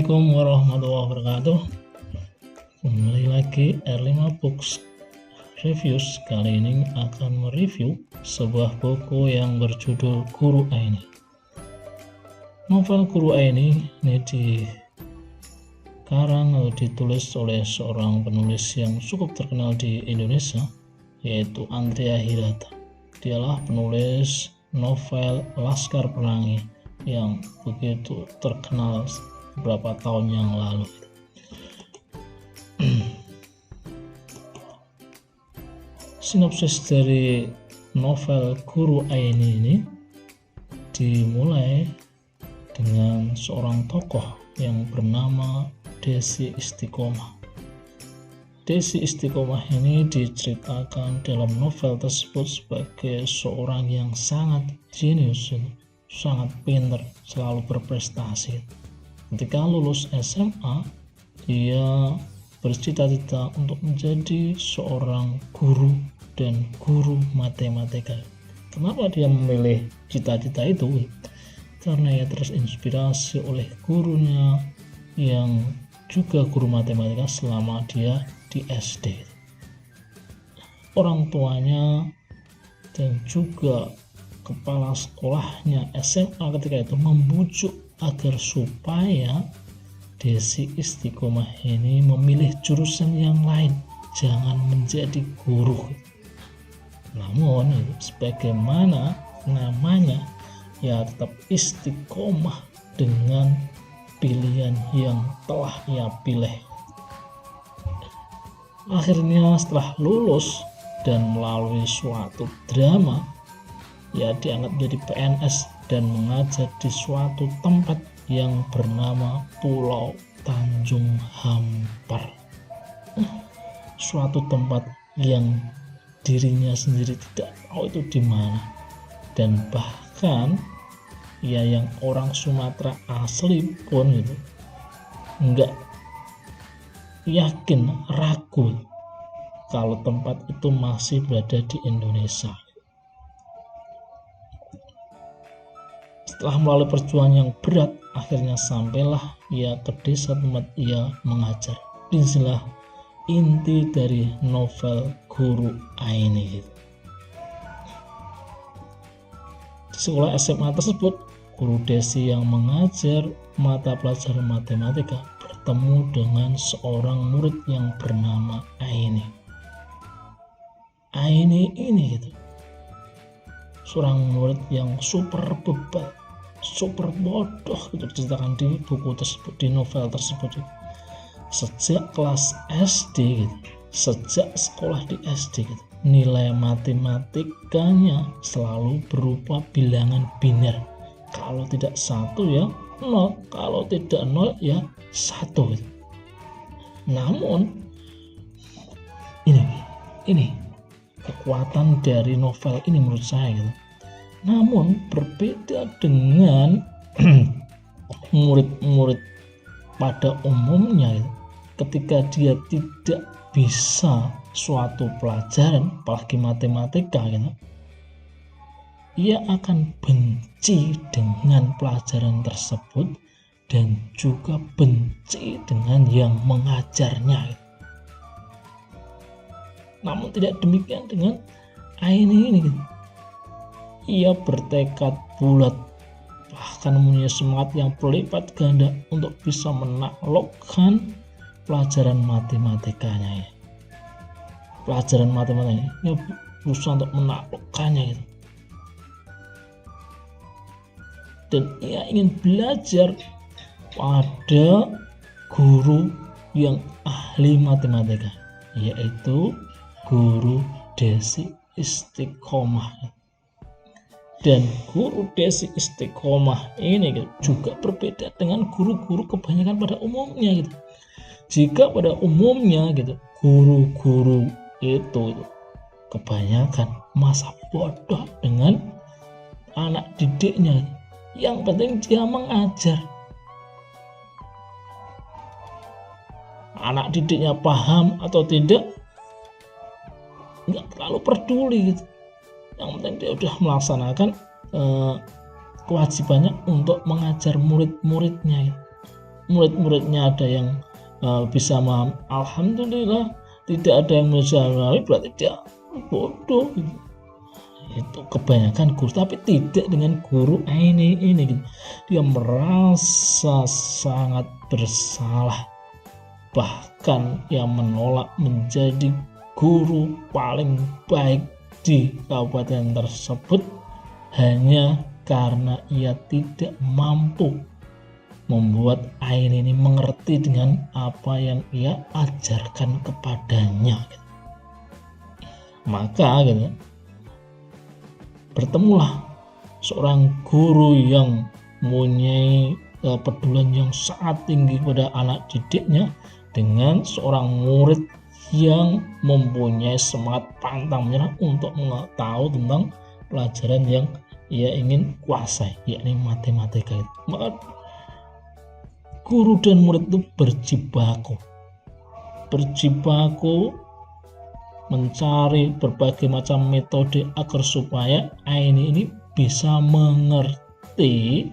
Assalamualaikum warahmatullahi wabarakatuh. Kembali lagi R5 Books Reviews. Kali ini akan mereview sebuah buku yang berjudul Guru Aini. Novel Guru Aini ini dikarang atau ditulis oleh seorang penulis yang cukup terkenal di Indonesia, yaitu Andrea Hirata. Dialah penulis novel Laskar Pelangi yang begitu terkenal beberapa tahun yang lalu. Sinopsis dari novel Guru Aini ini dimulai dengan seorang tokoh yang bernama Desi Istiqomah. Desi Istiqomah ini diceritakan dalam novel tersebut sebagai seorang yang sangat jenius, sangat pintar, selalu berprestasi. Ketika lulus SMA, dia bercita-cita untuk menjadi seorang guru dan guru matematika. Kenapa dia memilih cita-cita itu? Karena ia terinspirasi oleh gurunya yang juga guru matematika selama dia di SD. Orang tuanya dan juga kepala sekolahnya SMA ketika itu membujuk agar supaya Desi Istiqomah ini memilih jurusan yang lain, jangan menjadi guru. Namun sebagaimana namanya, ia tetap istiqomah dengan pilihan yang telah ia pilih. Akhirnya setelah lulus dan melalui suatu drama, ia diangkat menjadi PNS dan mengajar di suatu tempat yang bernama Pulau Tanjung Hampar. Suatu tempat yang dirinya sendiri tidak tahu itu di mana. Dan bahkan ia yang orang Sumatera asli pun itu enggak yakin, ragu kalau tempat itu masih berada di Indonesia. Setelah melalui perjuangan yang berat, akhirnya sampailah ia ke desa tempat ia mengajar. Disinilah inti dari novel Guru Aini. Di sekolah SMA tersebut, guru Desi yang mengajar mata pelajaran matematika bertemu dengan seorang murid yang bernama Aini. Aini ini seorang murid yang super bebal, super bodoh, diceritakan di buku tersebut, di novel tersebut. Sejak kelas SD, sejak sekolah di SD, nilai matematikanya selalu berupa bilangan biner. Kalau tidak 1 ya 0, kalau tidak 0 ya 1. Namun ini kekuatan dari novel ini menurut saya. Namun berbeda dengan murid-murid pada umumnya, ketika dia tidak bisa suatu pelajaran, apalagi matematika, ia akan benci dengan pelajaran tersebut dan juga benci dengan yang mengajarnya. Namun tidak demikian dengan Aini ini. Ia bertekad bulat, bahkan mempunyai semangat yang berlipat ganda untuk bisa menaklukkan pelajaran matematikanya. Pelajaran matematika ini berusaha untuk menaklukkannya. Dan ia ingin belajar pada guru yang ahli matematika, yaitu Guru Desi Istiqomah. Dan guru Desi Istiqomah ini juga berbeda dengan guru-guru kebanyakan pada umumnya. Jika pada umumnya guru-guru itu kebanyakan masa bodoh dengan anak didiknya, yang penting dia mengajar. Anak didiknya paham atau tidak nggak terlalu peduli. Yang penting dia udah melaksanakan kewajibannya untuk mengajar murid-muridnya. murid-muridnya ada yang bisa memahami, alhamdulillah. Tidak ada yang bisa memahami, berarti dia bodoh gitu. Itu kebanyakan guru, tapi tidak dengan guru ini gitu. Dia merasa sangat bersalah, bahkan ia menolak menjadi guru paling baik di kabupaten tersebut hanya karena ia tidak mampu membuat Aini ini mengerti dengan apa yang ia ajarkan kepadanya. Maka gitu, bertemulah seorang guru yang mempunyai kepedulian yang sangat tinggi pada anak didiknya dengan seorang murid yang mempunyai semangat pantang menyerah untuk mengetahui tentang pelajaran yang ia ingin kuasai, yakni matematika. Maka guru dan murid itu berjibaku mencari berbagai macam metode agar supaya Aini ini bisa mengerti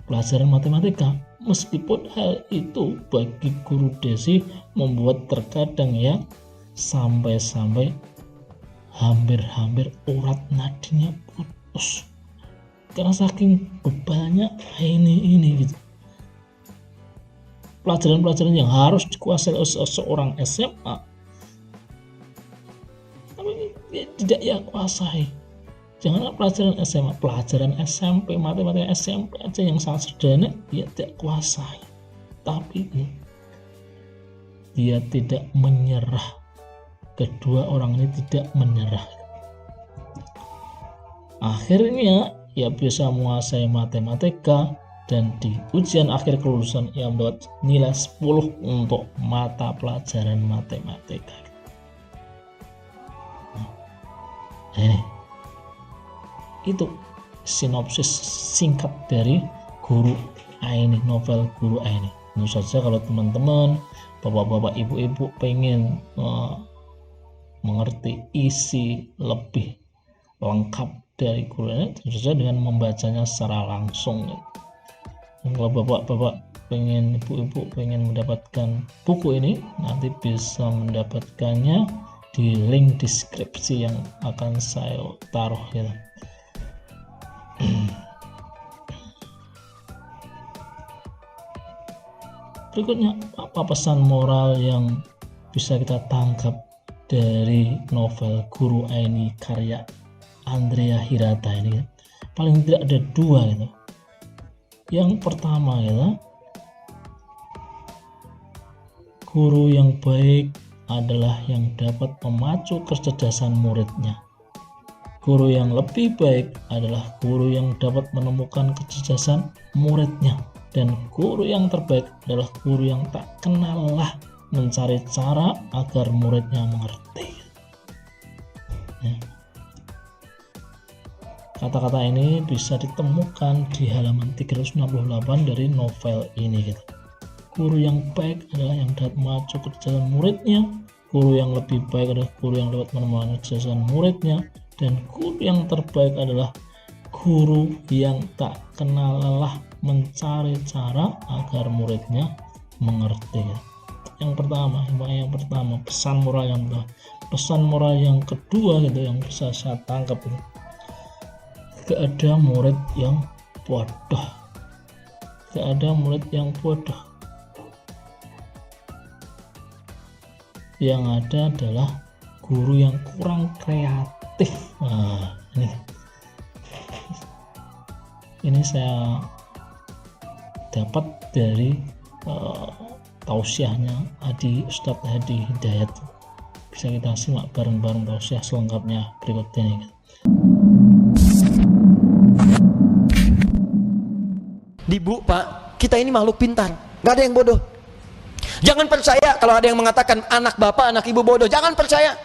pelajaran matematika. Meskipun hal itu bagi guru Desi membuat terkadang ya sampai-sampai hampir-hampir urat nadinya putus karena saking bebannya Aini ini gitu. Pelajaran-pelajaran yang harus dikuasai oleh seorang SMA tapi tidak ia kuasai. Janganlah pelajaran SMA, pelajaran SMP, matematika SMP aja yang sangat sederhana dia tidak kuasai. Tapi dia tidak menyerah. Kedua orang ini tidak menyerah. Akhirnya ia bisa menguasai matematika dan di ujian akhir kelulusan ia mendapat nilai 10 untuk mata pelajaran matematika. Ini itu sinopsis singkat dari Guru Aini, novel Guru Aini. Tentu saja kalau teman-teman, bapak-bapak, ibu-ibu pengen mengerti isi lebih lengkap dari Guru Aini, tentu saja dengan membacanya secara langsung. Kalau bapak-bapak pengen, ibu-ibu pengen mendapatkan buku ini, nanti bisa mendapatkannya di link deskripsi yang akan saya taruh ya. Berikutnya, apa pesan moral yang bisa kita tangkap dari novel Guru Aini karya Andrea Hirata ini? Paling tidak ada dua gitu. Yang pertama ya, guru yang baik adalah yang dapat memacu kecerdasan muridnya. Guru yang lebih baik adalah guru yang dapat menemukan kecerdasan muridnya. Dan guru yang terbaik adalah guru yang tak kenal lelah mencari cara agar muridnya mengerti. Ya. Kata-kata ini bisa ditemukan di halaman 368 dari novel ini gitu. Guru yang baik adalah yang dapat memacu kecerdasan muridnya. Guru yang lebih baik adalah guru yang dapat menemukan kecerdasan muridnya. Dan guru yang terbaik adalah guru yang tak kenal lelah mencari cara agar muridnya mengerti. Yang pertama pesan moral yang kedua. Pesan moral yang kedua gitu yang bisa saya tangkap itu, gak ada murid yang bodoh. Gak ada murid yang bodoh. Yang ada adalah guru yang kurang kreatif. Nah, ini saya dapat dari tausiahnya Ustadz Hadi Hidayat. Bisa kita simak bareng-bareng tausiah selengkapnya berikut ini. Bu, Pak, kita ini makhluk pintar, gak ada yang bodoh. Jangan percaya kalau ada yang mengatakan anak bapak, anak ibu bodoh. Jangan percaya.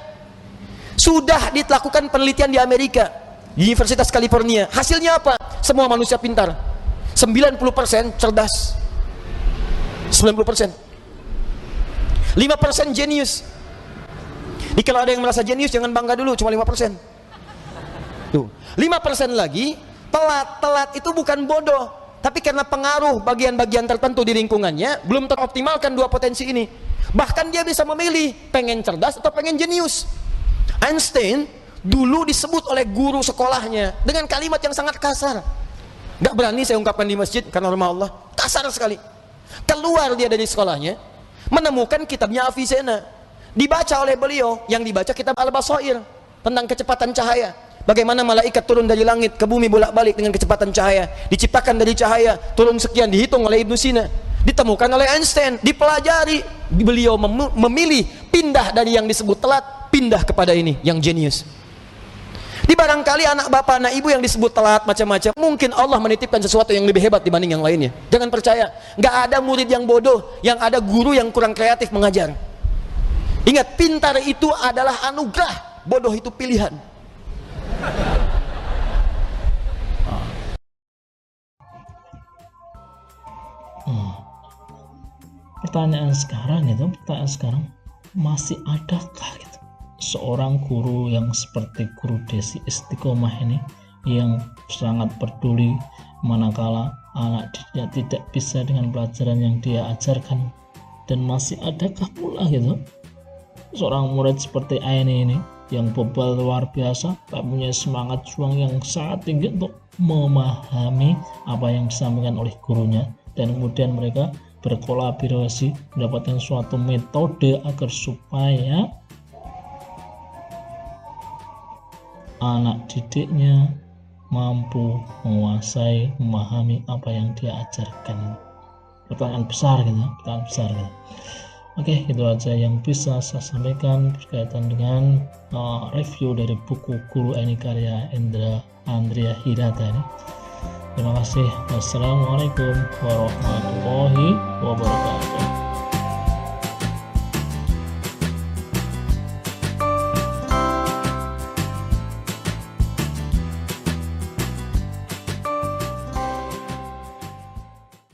Sudah dilakukan penelitian di Amerika, di Universitas California. Hasilnya apa? Semua manusia pintar. 90% cerdas, 90%, 5% jenius. Jadi kalau ada yang merasa jenius, jangan bangga dulu, cuma 5%. Tuh, 5% lagi telat. Telat itu bukan bodoh. tapi karena pengaruh bagian-bagian tertentu di lingkungannya belum teroptimalkan dua potensi ini. Bahkan dia bisa memilih pengen cerdas atau pengen jenius. Einstein dulu disebut oleh guru sekolahnya dengan kalimat yang sangat kasar. Gak berani saya ungkapkan di masjid karena rumah Allah, kasar sekali. Keluar dia dari sekolahnya, menemukan kitabnya Avicenna, dibaca oleh beliau. Yang dibaca kitab Al-Basair tentang kecepatan cahaya, bagaimana malaikat turun dari langit ke bumi bolak-balik dengan kecepatan cahaya, diciptakan dari cahaya, turun sekian, dihitung oleh Ibnu Sina, ditemukan oleh Einstein, dipelajari. Beliau memilih pindah dari yang disebut telat, pindah kepada ini yang jenius. Di barangkali anak bapak, anak ibu yang disebut telat macam-macam, mungkin Allah menitipkan sesuatu yang lebih hebat dibanding yang lainnya. Jangan percaya, nggak ada murid yang bodoh, yang ada guru yang kurang kreatif mengajar. Ingat, pintar itu adalah anugerah, bodoh itu pilihan. Pertanyaan sekarang, masih adakah gitu seorang guru yang seperti Guru Desi Istiqomah ini, yang sangat peduli manakala anak dia tidak bisa dengan pelajaran yang dia ajarkan? Dan masih adakah pula gitu seorang murid seperti Aini ini yang bebal luar biasa, tak punya semangat juang yang sangat tinggi untuk memahami apa yang disampaikan oleh gurunya, dan kemudian mereka berkolaborasi mendapatkan suatu metode agar supaya anak didiknya mampu menguasai, memahami apa yang dia ajarkan. Pertanyaan besar gitu. Oke, itu aja yang bisa saya sampaikan berkaitan dengan review dari buku Guru Aini karya Andrea Hirata ini. Terima kasih. Wassalamualaikum warahmatullahi wabarakatuh.